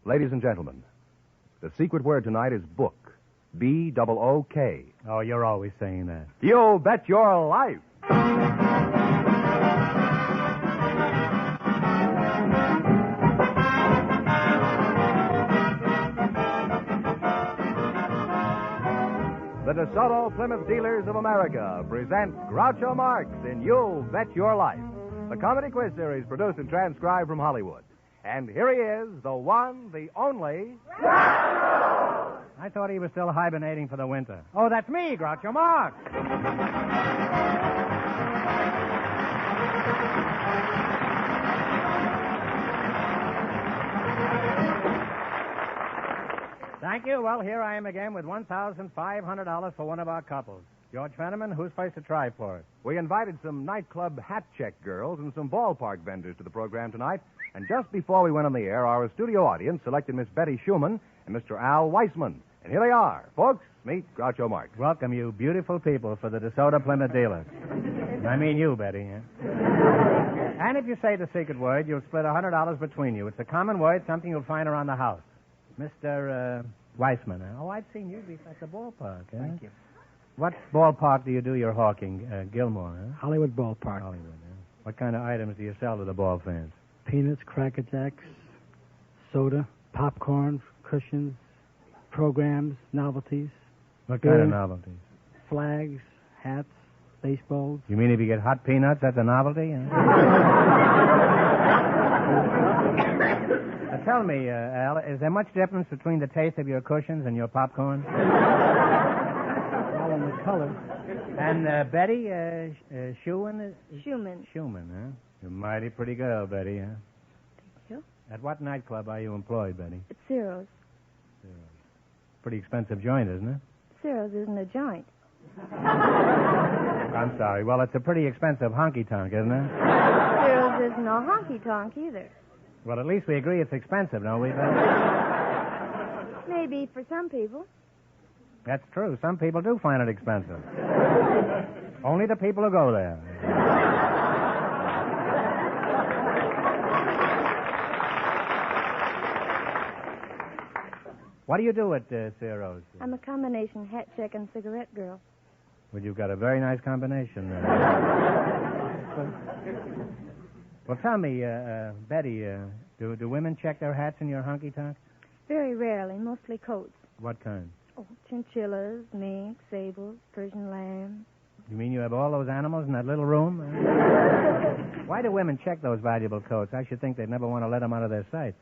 Ladies and gentlemen, the secret word tonight is book. B-O-O-K. Oh, you're always saying that. You bet your life. The DeSoto Plymouth Dealers of America present Groucho Marx in You Bet Your Life, the comedy quiz series produced and transcribed from Hollywood. And here he is, the one, the only... Groucho! I thought he was still hibernating for the winter. Oh, that's me, Groucho Marx. Thank you. Well, here I am again with $1,500 for one of our couples. George Fenneman, who's supposed to try for it? We invited some nightclub hat check girls and some ballpark vendors to the program tonight. And just before we went on the air, our studio audience selected Miss Betty Schumann and Mr. Al Weissman. And here they are. Folks, meet Groucho Marx. Welcome, you beautiful people, for the DeSoto Plymouth Dealers. I mean you, Betty. Yeah? And if you say the secret word, you'll split $100 between you. It's a common word, something you'll find around the house. Mr. Weissman. Oh, I've seen you at the ballpark. Thank you. What ballpark do you do your hawking? Gilmore, huh? Hollywood Ballpark. Hollywood, yeah. What kind of items do you sell to the ball fans? Peanuts, Cracker Jacks, soda, popcorn, cushions, programs, novelties. What kind of novelties? Flags, hats, baseballs. You mean if you get hot peanuts, that's a novelty? Tell me, Al, is there much difference between the taste of your cushions and your popcorn? All in the color. And Betty, Schumann? Schumann. Schumann, huh? You're a mighty pretty girl, Betty, huh? Thank you. At what nightclub are you employed, Betty? It's Ciro's. Pretty expensive joint, isn't it? Ciro's isn't a joint. I'm sorry. Well, it's a pretty expensive honky-tonk, isn't it? Ciro's isn't a honky-tonk either. Well, at least we agree it's expensive, don't we, Betty? Maybe for some people. That's true. Some people do find it expensive. Only the people who go there. What do you do at Ciro's? I'm a combination hat check and cigarette girl. Well, you've got a very nice combination there. Well, tell me, Betty, do women check their hats in your honky-tonk? Very rarely, mostly coats. What kind? Oh, chinchillas, mink, sables, Persian lamb. You mean you have all those animals in that little room? Why do women check those valuable coats? I should think they'd never want to let them out of their sight.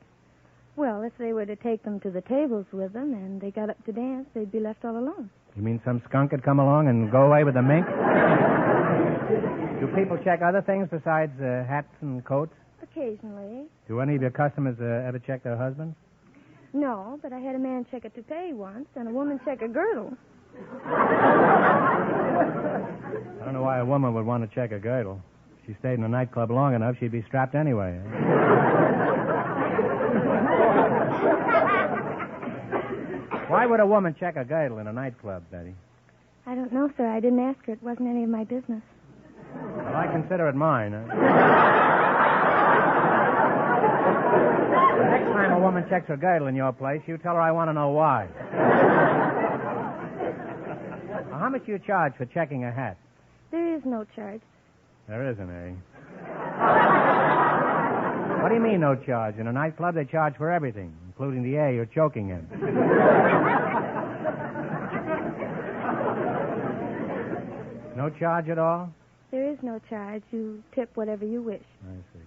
Well, if they were to take them to the tables with them and they got up to dance, they'd be left all alone. You mean some skunk would come along and go away with the mink? Do people check other things besides hats and coats? Occasionally. Do any of your customers ever check their husbands? No, but I had a man check a toupee once and a woman check a girdle. I don't know why a woman would want to check a girdle. If she stayed in a nightclub long enough, she'd be strapped anyway. Why would a woman check a girdle in a nightclub, Betty? I don't know, sir. I didn't ask her. It wasn't any of my business. Well, I consider it mine. Huh? The next time a woman checks her girdle in your place, you tell her I want to know why. Now, how much do you charge for checking a hat? There is no charge. There isn't, eh? What do you mean, no charge? In a nightclub, they charge for everything, including the air you're choking in. No charge at all? There is no charge. You tip whatever you wish. I see.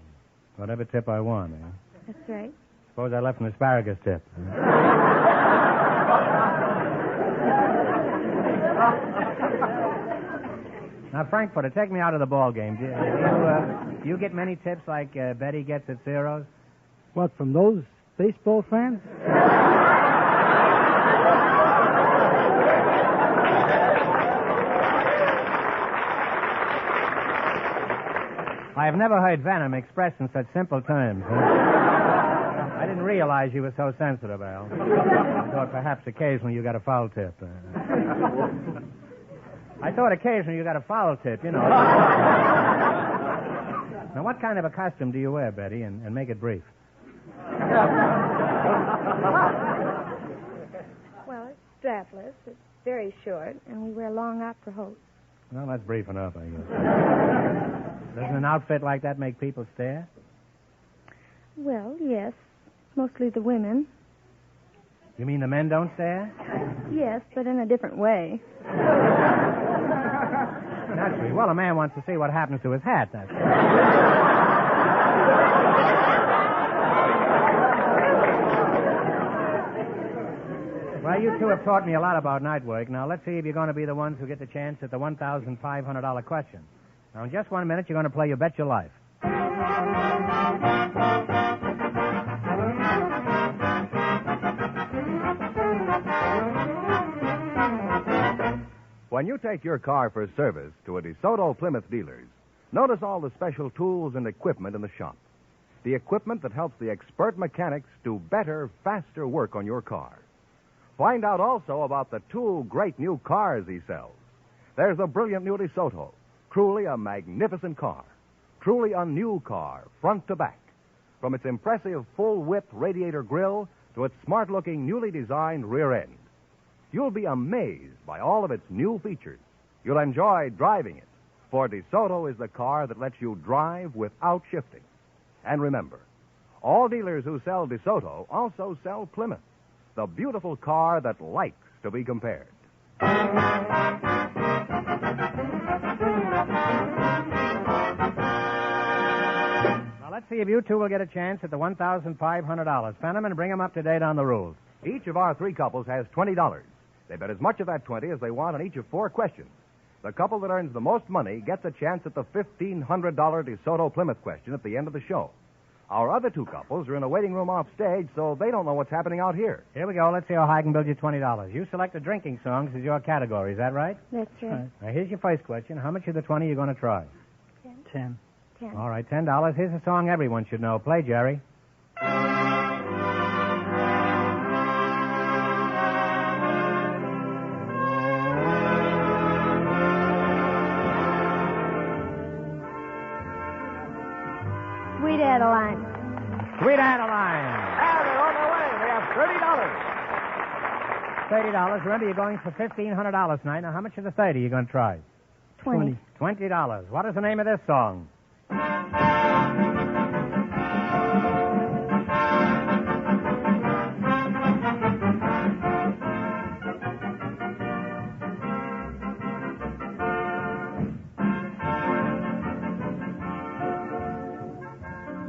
Whatever tip I want, eh? That's right. Suppose I left an asparagus tip. Now, Frankfurter, take me out of the ball game. Do you get many tips like Betty gets at Ciro's? What, from those baseball fans? I have never heard venom expressed in such simple terms. I didn't realize you were so sensitive, Al. I thought perhaps occasionally you got a foul tip. I thought occasionally you got a foul tip, you know. Now, what kind of a costume do you wear, Betty? And make it brief. Well, it's strapless. It's very short, and we wear long opera hose. Well, that's brief enough, I guess. Doesn't an outfit like that make people stare? Well, yes. Mostly the women. You mean the men don't stare? Yes, but in a different way. Naturally. Well, a man wants to see what happens to his hat, that's all. Well, you two have taught me a lot about night work. Now, let's see if you're going to be the ones who get the chance at the $1,500 question. Now, in just 1 minute, you're going to play You Bet Your Life. When you take your car for service to a DeSoto Plymouth dealer's, notice all the special tools and equipment in the shop. The equipment that helps the expert mechanics do better, faster work on your car. Find out also about the 2 great new cars he sells. There's a brilliant new DeSoto, truly a magnificent car, truly a new car, front to back. From its impressive full-width radiator grille to its smart-looking, newly designed rear end. You'll be amazed by all of its new features. You'll enjoy driving it, for DeSoto is the car that lets you drive without shifting. And remember, all dealers who sell DeSoto also sell Plymouth, the beautiful car that likes to be compared. Now, let's see if you two will get a chance at the $1,500. Fenham, and bring them up to date on the rules. Each of our 3 couples has $20. They bet as much of that 20 as they want on each of 4 questions. The couple that earns the most money gets a chance at the $1,500 DeSoto Plymouth question at the end of the show. Our other 2 couples are in a waiting room off stage, so they don't know what's happening out here. Here we go. Let's see how high I can build you $20. You selected drinking songs as your category. Is that right? That's right. Now, here's your first question. How much of the 20 are you going to try? 10. 10. All right, $10. Here's a song everyone should know. Play, Jerry. Sweet Adeline. Sweet Adeline. And they're on their way. They have $30. $30. Remember, you're going for $1,500 tonight. Now, how much of the 30 are you going to try? 20. $20. What is the name of this song?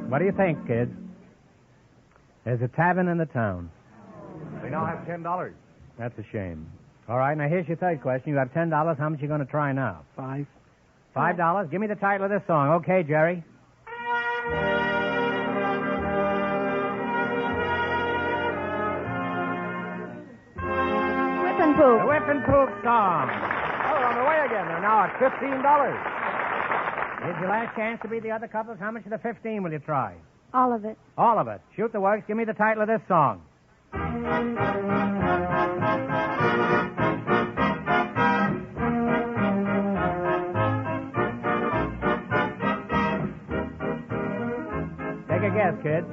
What do you think, kids? There's a tavern in the town. They now have $10. That's a shame. All right, now here's your third question. You have $10. How much are you going to try now? 5. $5? Give me the title of this song. Okay, Jerry. Whip and Poop. The Whip and Poop song. Oh, they're on their way again. They're now at $15. Here's your last chance to beat the other couples. How much of the 15 will you try? All of it. All of it. Shoot the works. Give me the title of this song. Take a guess, kid.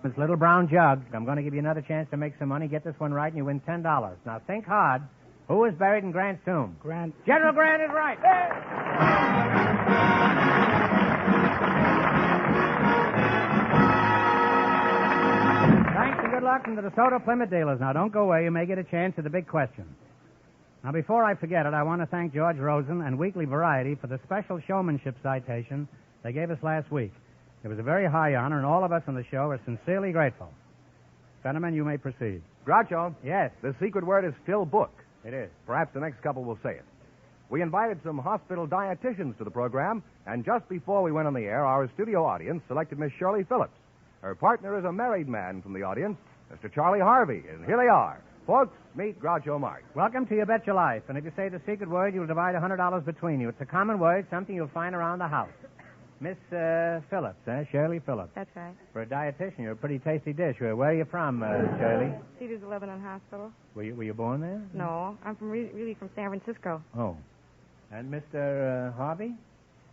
This little brown jug. I'm going to give you another chance to make some money. Get this one right, and you win $10. Now, think hard. Who was buried in Grant's tomb? Grant. General Grant is right. Thanks and good luck from the DeSoto Plymouth dealers. Now, don't go away. You may get a chance at the big question. Now, before I forget it, I want to thank George Rosen and Weekly Variety for the special showmanship citation they gave us last week. It was a very high honor, and all of us on the show are sincerely grateful. Gentlemen, you may proceed. Groucho. Yes. The secret word is still book. It is. Perhaps the next couple will say it. We invited some hospital dietitians to the program, and just before we went on the air, our studio audience selected Miss Shirley Phillips. Her partner is a married man from the audience, Mr. Charlie Harvey, and here they are. Folks, meet Groucho Marx. Welcome to You Bet Your Life. And if you say the secret word, you'll divide $100 between you. It's a common word, something you'll find around the house. Miss Phillips, Shirley Phillips. That's right. For a dietitian, you're a pretty tasty dish. Where are you from, Shirley? Cedars Lebanon Hospital. Were you born there? No, I'm from really from San Francisco. Oh. And Mr. Harvey?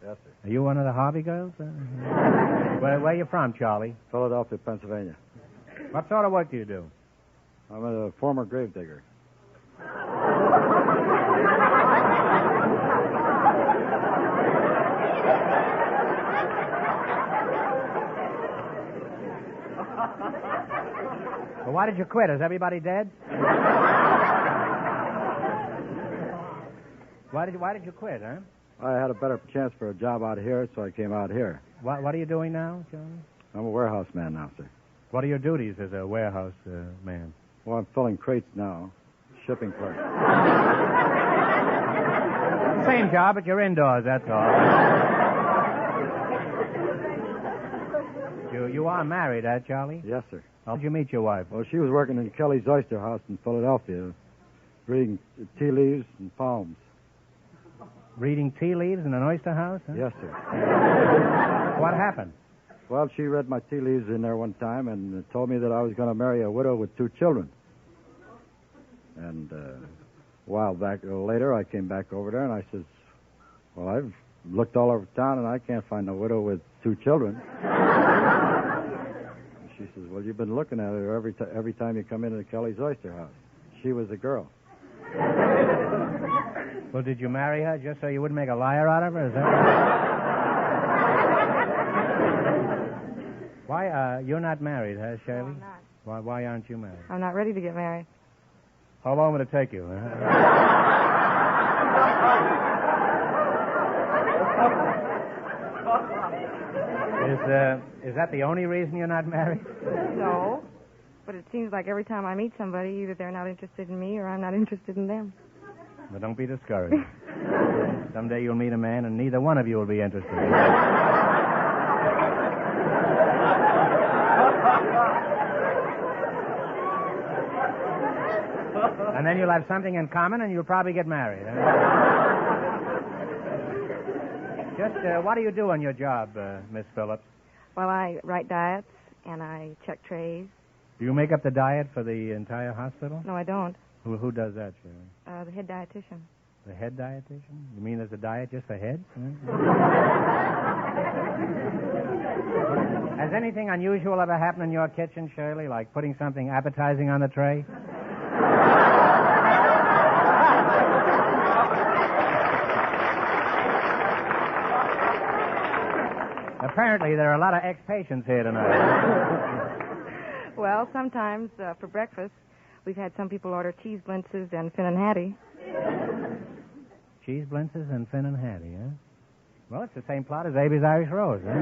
Yes, sir. Are you one of the Harvey girls? Where are you from, Charlie? Philadelphia, Pennsylvania. What sort of work do you do? I'm a former gravedigger. Well, why did you quit? Is everybody dead? Why did you quit, huh? I had a better chance for a job out here, so I came out here. What are you doing now, Charlie? I'm a warehouse man now, sir. What are your duties as a warehouse man? Well, I'm filling crates now. Shipping clerk. Same job, but you're indoors, that's all. You are married, Charlie? Yes, sir. How did you meet your wife? Well, she was working in Kelly's Oyster House in Philadelphia, reading tea leaves and palms. Reading tea leaves in an oyster house? Huh? Yes, sir. What happened? Well, she read my tea leaves in there one time and told me that I was going to marry a widow with 2 children. And a while back later, I came back over there and I says, well, I've looked all over town and I can't find a widow with 2 children. And she says, well, you've been looking at her every time you come into Kelly's Oyster House. She was a girl. Well, did you marry her just so you wouldn't make a liar out of her? Is that Why, you're not married, huh, Shirley? No, I'm not. Why aren't you married? I'm not ready to get married. How long would it take you? Huh? Is that the only reason you're not married? No. But it seems like every time I meet somebody, either they're not interested in me or I'm not interested in them. Well, don't be discouraged. Someday you'll meet a man and neither one of you will be interested. And then you'll have something in common and you'll probably get married. Huh? Just, what do you do on your job, Miss Phillips? Well, I write diets and I check trays. Do you make up the diet for the entire hospital? No, I don't. Who does that, Shirley? The head dietitian. The head dietitian? You mean there's a diet just for heads? Huh? Has anything unusual ever happened in your kitchen, Shirley, like putting something appetizing on the tray? Apparently, there are a lot of ex-patients here tonight. Well, sometimes for breakfast, we've had some people order cheese blintzes and Finn and Hattie. Cheese blintzes and Finn and Hattie, huh? Well, it's the same plot as Abe's Irish Rose, huh?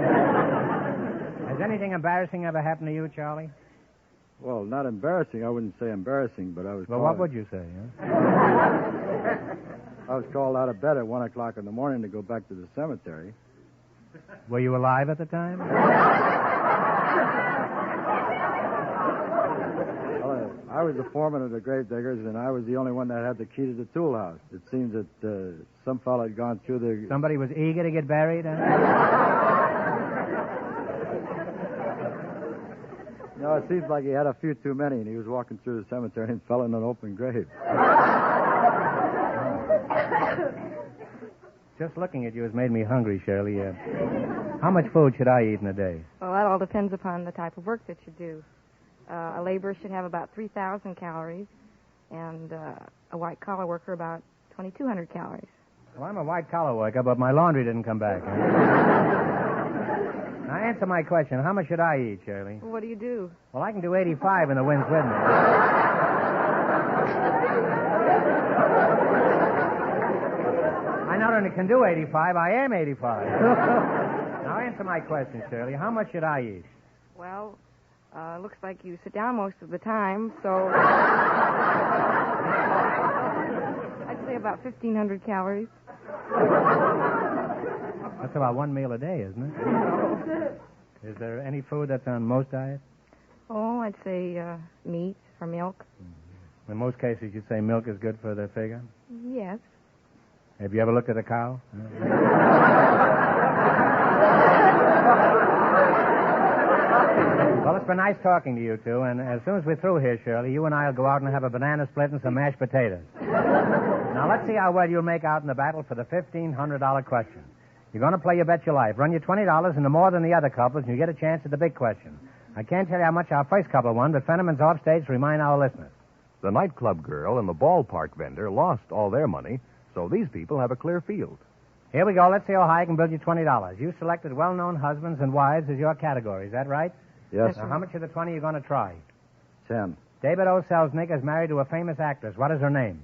Has anything embarrassing ever happened to you, Charlie? Well, not embarrassing. I wouldn't say embarrassing, but I was Well, what would you say, huh? I was called out of bed at 1 o'clock in the morning to go back to the cemetery. Were you alive at the time? Well, I was the foreman of the gravediggers, and I was the only one that had the key to the tool house. It seems that some fellow had gone through the... Somebody was eager to get buried, huh? No, it seems like he had a few too many, and he was walking through the cemetery and fell in an open grave. Just looking at you has made me hungry, Shirley. How much food should I eat in a day? Well, that all depends upon the type of work that you do. A laborer should have about 3,000 calories, and a white-collar worker about 2,200 calories. Well, I'm a white-collar worker, but my laundry didn't come back. Huh? Now, answer my question. How much should I eat, Shirley? Well, what do you do? Well, I can do 85 and the wind's with me. I not only can do 85, I am 85. Now, answer my question, Shirley. How much should I eat? Well, looks like you sit down most of the time, so... I'd say about 1,500 calories. That's about one meal a day, isn't it? Is there any food that's on most diets? Oh, I'd say meat or milk. Mm-hmm. In most cases, you say milk is good for the figure? Yes. Have you ever looked at a cow? Well, it's been nice talking to you two, and as soon as we're through here, Shirley, you and I will go out and have a banana split and some mashed potatoes. Now, let's see how well you'll make out in the battle for the $1,500 question. You're going to play You Bet Your Life. Run you $20 into more than the other couples, and you get a chance at the big question. I can't tell you how much our first couple won, but Fenneman's off stage to remind our listeners. The nightclub girl and the ballpark vendor lost all their money, so these people have a clear field. Here we go. Let's see how high I can build you $20. You selected well-known husbands and wives as your category. Is that right? Yes, Now, sir. how much of the 20 are you going to try? 10. David O. Selznick is married to a famous actress. What is her name?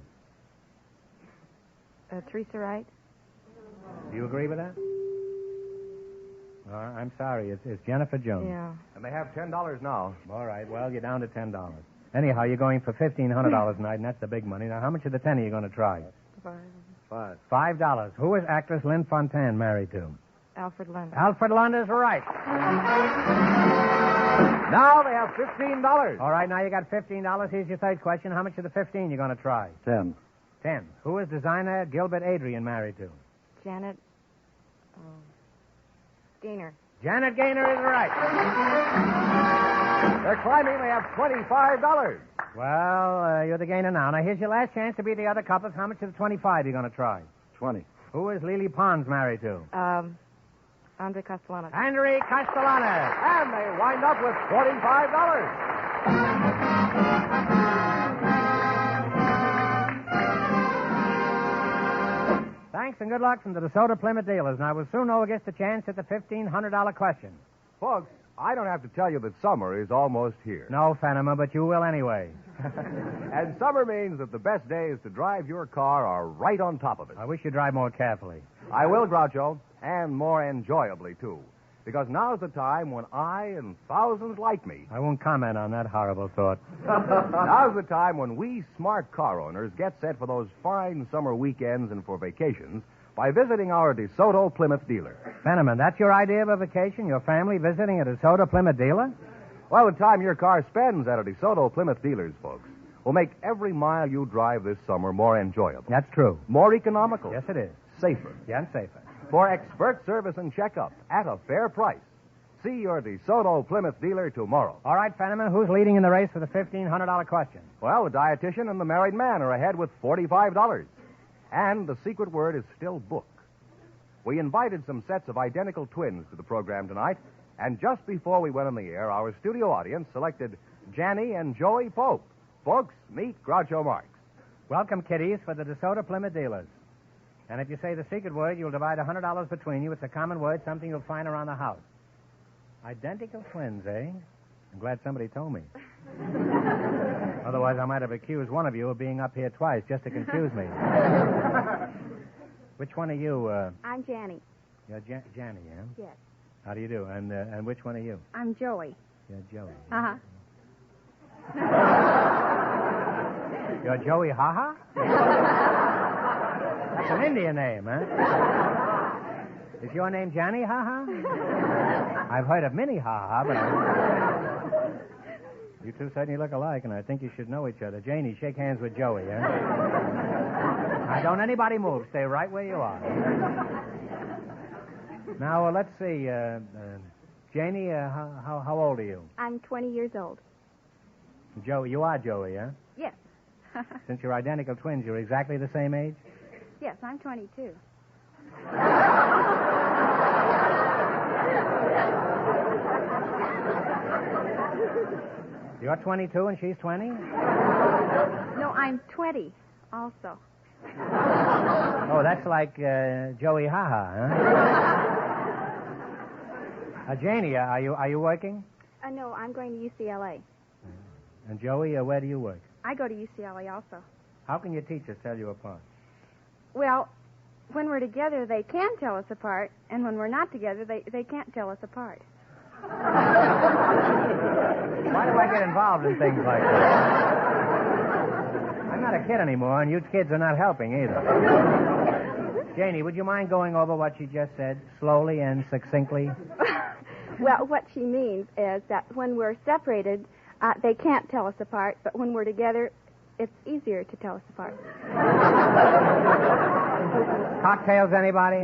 Teresa Wright? Do you agree with that? I'm sorry. It's Jennifer Jones. Yeah. And they have $10 now. All right. Well, you're down to $10. Anyhow, you're going for $1,500 tonight, and that's the big money. Now, how much of the 10 are you going to try? 5. $5. Who is actress Lynn Fontanne married to? Alfred London. Alfred London is right. Now they have $15. All right, now you got $15. Here's your third question. How much of the 15 you going to try? 10. 10. Who is designer Gilbert Adrian married to? Janet Gaynor. Janet Gaynor is right. They're climbing. They have $25. Well, you're the gainer now. Now, here's your last chance to beat the other couples. How much of the 25 are you going to try? 20. Who is Lily Pons married to? Andre Castellanos. Henry Castellanos. And they wind up with $45. Thanks and good luck from the DeSoto Plymouth dealers. Now, we'll soon know who gets the chance at the $1,500 question. Folks, I don't have to tell you that summer is almost here. No, Fenneman, but you will anyway. And summer means that the best days to drive your car are right on top of it. I wish you'd drive more carefully. I will, Groucho, and more enjoyably, too. Because now's the time when I and thousands like me... I won't comment on that horrible thought. Now's the time when we smart car owners get set for those fine summer weekends and for vacations by visiting our DeSoto Plymouth dealer. Fenneman, that's your idea of a vacation? Your family visiting a DeSoto Plymouth dealer? Well, the time your car spends at a DeSoto Plymouth dealer's, folks, will make every mile you drive this summer more enjoyable. That's true. More economical. Yes, it is. Safer. Yeah, and safer. For expert service and checkup at a fair price. See your DeSoto Plymouth dealer tomorrow. All right, Fenneman, who's leading in the race for the $1,500 question? Well, the dietitian and the married man are ahead with $45. And the secret word is still book. We invited some sets of identical twins to the program tonight, and just before we went on the air, our studio audience selected Janny and Joey Pope. Folks, meet Groucho Marx. Welcome, kiddies, for the DeSoto Plymouth dealers. And if you say the secret word, you'll divide $100 between you. It's a common word, something you'll find around the house. Identical twins, eh? I'm glad somebody told me. Otherwise, I might have accused one of you of being up here twice just to confuse me. Which one are you? I'm Janny. You're Janny, yeah? Yes. How do you do? And which one are you? I'm Joey. You're Joey. Uh-huh. You're Joey Ha-Ha? That's an Indian name, huh? Is your name Johnny Ha-Ha? I've heard of Minnie Ha-Ha, but you two certainly look alike, and I think you should know each other. Janie, shake hands with Joey, huh? Now, don't anybody move. Stay right where you are. Now, let's see. Janie, how old are you? I'm 20 years old. Joey, you are Joey, huh? Yes. Since you're identical twins, you're exactly the same age? Yes, I'm 22. You're 22 and she's 20? No, I'm 20 also. Oh, that's like Joey Ha-Ha, huh? Janie, are you working? No, I'm going to UCLA. And Joey, where do you work? I go to UCLA also. How can your teachers tell you apart? Well, when we're together, they can tell us apart, and when we're not together, they can't tell us apart. Why do I get involved in things like that? I'm not a kid anymore, and you kids are not helping either. Janie, would you mind going over what she just said, slowly and succinctly? Well, what she means is that when we're separated, they can't tell us apart, but when we're together, it's easier to tell us apart. Cocktails, anybody?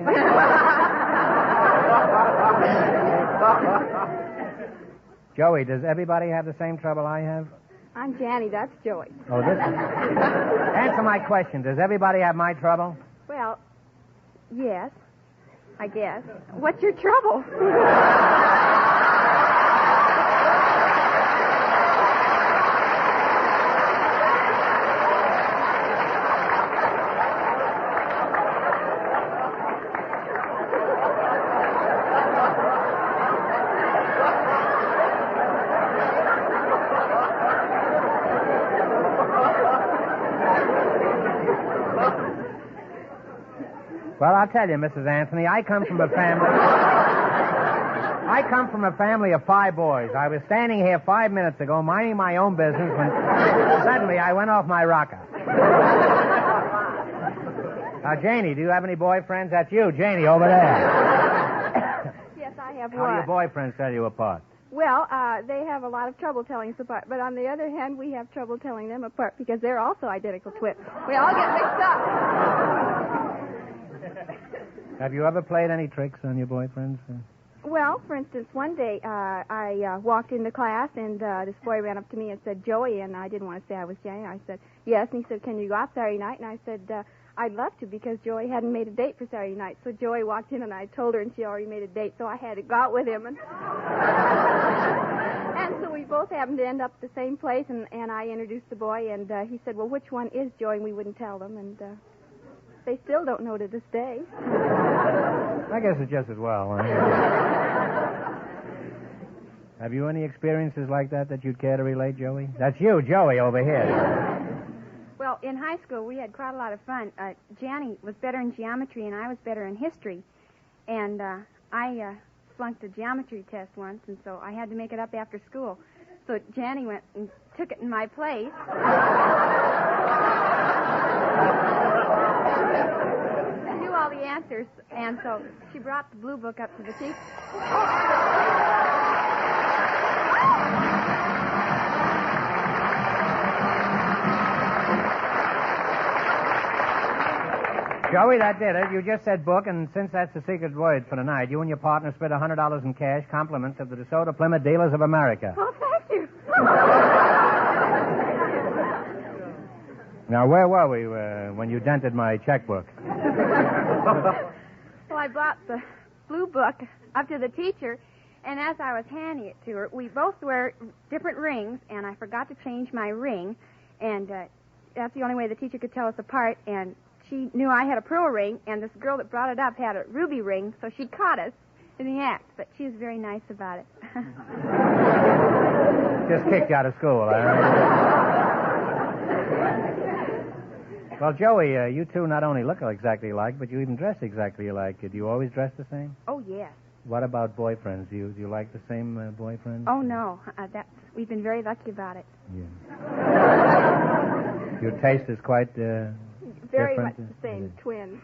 Joey, does everybody have the same trouble I have? I'm Janny, that's Joey. Oh, this is... Answer my question. Does everybody have my trouble? Well, yes. I guess. What's your trouble? Well, I'll tell you, Mrs. Anthony, I come from a family of 5 boys. I was standing here 5 minutes ago minding my own business when suddenly I went off my rocker. Now, Janie, do you have any boyfriends? That's you, Janie, over there. Yes, I have How one. do your boyfriends tell you apart? Well, they have a lot of trouble telling us apart. But on the other hand, we have trouble telling them apart because they're also identical twins. We all get mixed up. Have you ever played any tricks on your boyfriends? Well, for instance, one day I walked into class and this boy ran up to me and said, Joey, and I didn't want to say I was Janie. I said, yes, and he said, can you go out Saturday night? And I said, I'd love to because Joey hadn't made a date for Saturday night. So Joey walked in and I told her and she already made a date, so I had to go out with him. And so we both happened to end up at the same place, and I introduced the boy, and he said, well, which one is Joey? And we wouldn't tell them, and they still don't know to this day. I guess it's just as well. Have you any experiences like that you'd care to relate, Joey? That's you, Joey, over here. Well, in high school, we had quite a lot of fun. Janny was better in geometry, and I was better in history. And I flunked a geometry test once, and so I had to make it up after school. So Janny went and took it in my place. I knew all the answers, and so she brought the blue book up to the teacher. Joey, that did it. You just said book, and since that's the secret word for tonight, you and your partner split $100 in cash, compliments of the DeSoto Plymouth Dealers of America. Oh, thank you. Now, where were we when you dented my checkbook? Well, I brought the blue book up to the teacher, and as I was handing it to her, we both wear different rings, and I forgot to change my ring, and that's the only way the teacher could tell us apart, and she knew I had a pearl ring, and this girl that brought it up had a ruby ring, so she caught us in the act, but she was very nice about it. Just kicked you out of school, all right? Well, Joey, you two not only look exactly alike, but you even dress exactly alike. Do you always dress the same? Oh, yes. What about boyfriends? Do you like the same boyfriends? Oh, no. We've been very lucky about it. Yeah. Your taste is quite very different. much the same, twins.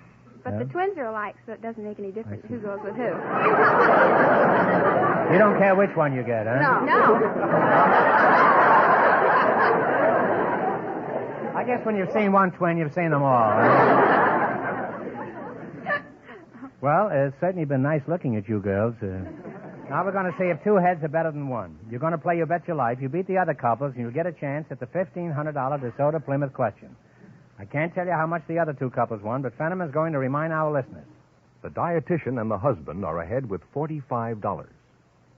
But Yeah? the twins are alike, so it doesn't make any difference who goes with who. You don't care which one you get, huh? No. I guess when you've seen one twin, you've seen them all. Well, it's certainly been nice looking at you girls. Now we're going to see if 2 heads are better than 1. You're going to play You Bet Your Life. You beat the other couples, and you'll get a chance at the $1,500 DeSoto Plymouth question. I can't tell you how much the other 2 couples won, but Fenneman's going to remind our listeners. The dietitian and the husband are ahead with $45.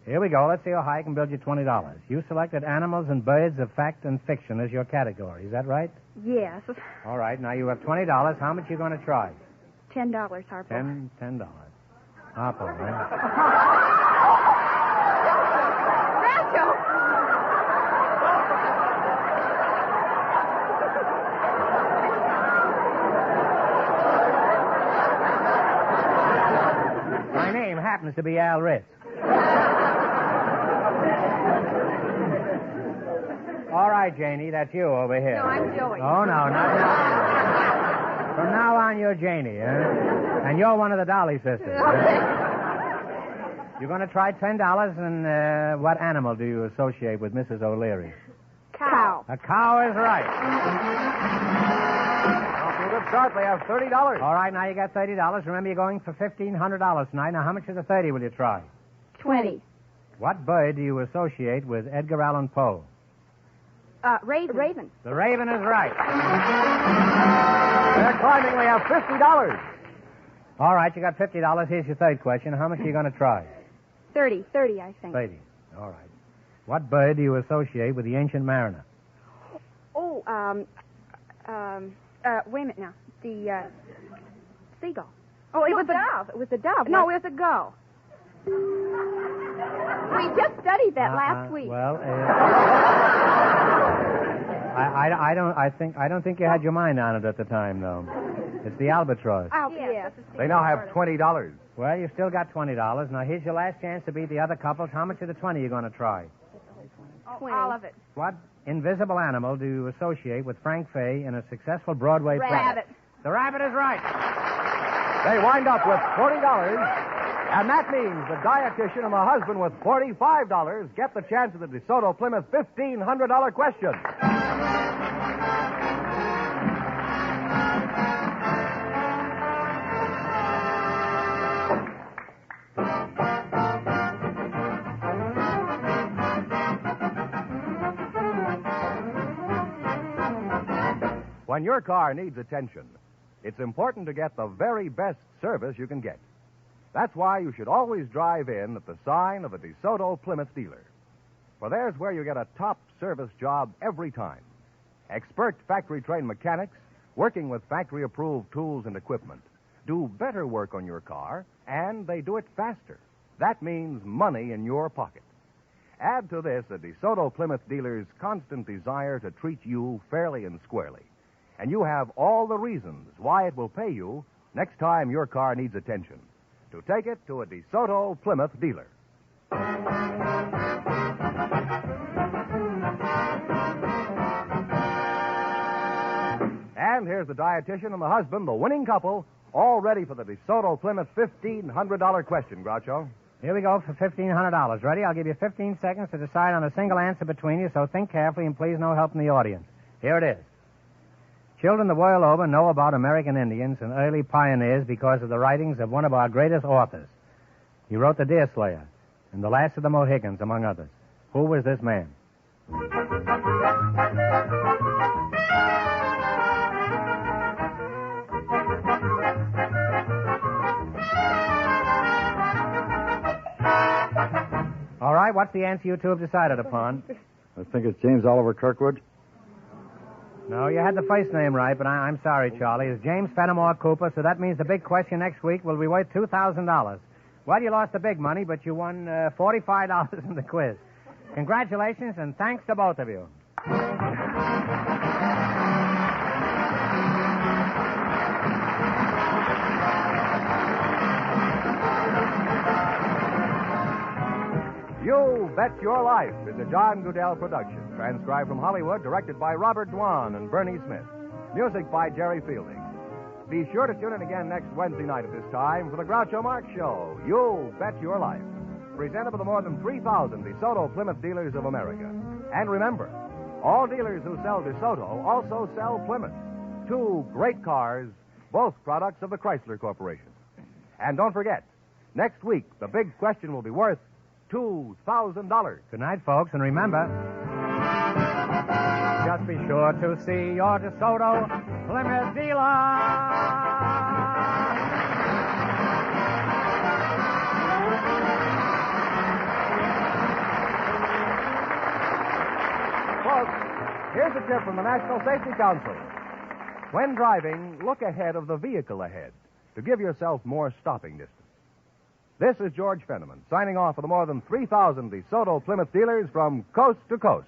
Here we go. Let's see how high I can build you $20. You selected animals and birds of fact and fiction as your category. Is that right? Yes. All right. Now you have $20. How much are you going to try? $10, Harpo. $10. Harpo, right? My name happens to be Al Ritz. All right, Janie, that's you over here. No, I'm Joey. Oh, no, not now. From now on, you're Janie, and you're one of the Dolly sisters. You're going to try $10, and what animal do you associate with Mrs. O'Leary? Cow. A cow is right. Off to a good start. They have $30. All right, now you got $30. Remember, you're going for $1,500 tonight. Now, how much of the 30 will you try? 20. What bird do you associate with Edgar Allan Poe? Raven. The raven is right. They're climbing. They have $50. All right, you got $50. Here's your third question. How much are you going to try? 30, I think. 30. All right. What bird do you associate with the ancient mariner? Oh, wait a minute now. The, seagull. Oh, it was a dove. It was a dove. No, it was a gull. We just studied that last week. Well, I don't think you had your mind on it at the time, though. It's the albatross. Oh, yes. They now have $20. Well, you still got $20. Now, here's your last chance to beat the other couples. How much of the 20 are you going to try? 20. All of it. What invisible animal do you associate with Frank Fay in a successful Broadway play? Rabbit. The rabbit is right. They wind up with $40, and that means the dietitian and the husband with $45 get the chance of the DeSoto Plymouth $1,500 question. When your car needs attention, it's important to get the very best service you can get. That's why you should always drive in at the sign of a DeSoto Plymouth dealer. For there's where you get a top service job every time. Expert factory-trained mechanics, working with factory-approved tools and equipment, do better work on your car, and they do it faster. That means money in your pocket. Add to this a DeSoto Plymouth dealer's constant desire to treat you fairly and squarely, and you have all the reasons why it will pay you next time your car needs attention. To take it to a DeSoto Plymouth dealer. And here's the dietitian and the husband, the winning couple, all ready for the DeSoto Plymouth $1,500 question, Groucho. Here we go for $1,500. Ready? I'll give you 15 seconds to decide on a single answer between you, so think carefully and please no help from the audience. Here it is. Children the world over know about American Indians and early pioneers because of the writings of one of our greatest authors. He wrote The Deerslayer and The Last of the Mohicans, among others. Who was this man? All right, what's the answer you two have decided upon? I think it's James Oliver Kirkwood. No, you had the first name right, but I'm sorry, Charlie. It's James Fenimore Cooper, so that means the big question next week will be worth $2,000. Well, you lost the big money, but you won $45 in the quiz. Congratulations, and thanks to both of you. You Bet Your Life is a John Goodell production, transcribed from Hollywood, directed by Robert Dwan and Bernie Smith. Music by Jerry Fielding. Be sure to tune in again next Wednesday night at this time for the Groucho Marx Show, You Bet Your Life, presented by the more than 3,000 DeSoto Plymouth dealers of America. And remember, all dealers who sell DeSoto also sell Plymouth. Two great cars, both products of the Chrysler Corporation. And don't forget, next week, the big question will be worth $2,000. Good night, folks, and remember, just be sure to see your DeSoto Plymouth dealer. Folks, here's a tip from the National Safety Council. When driving, look ahead of the vehicle ahead to give yourself more stopping distance. This is George Fenneman, signing off for the more than 3,000 DeSoto Plymouth dealers from coast to coast.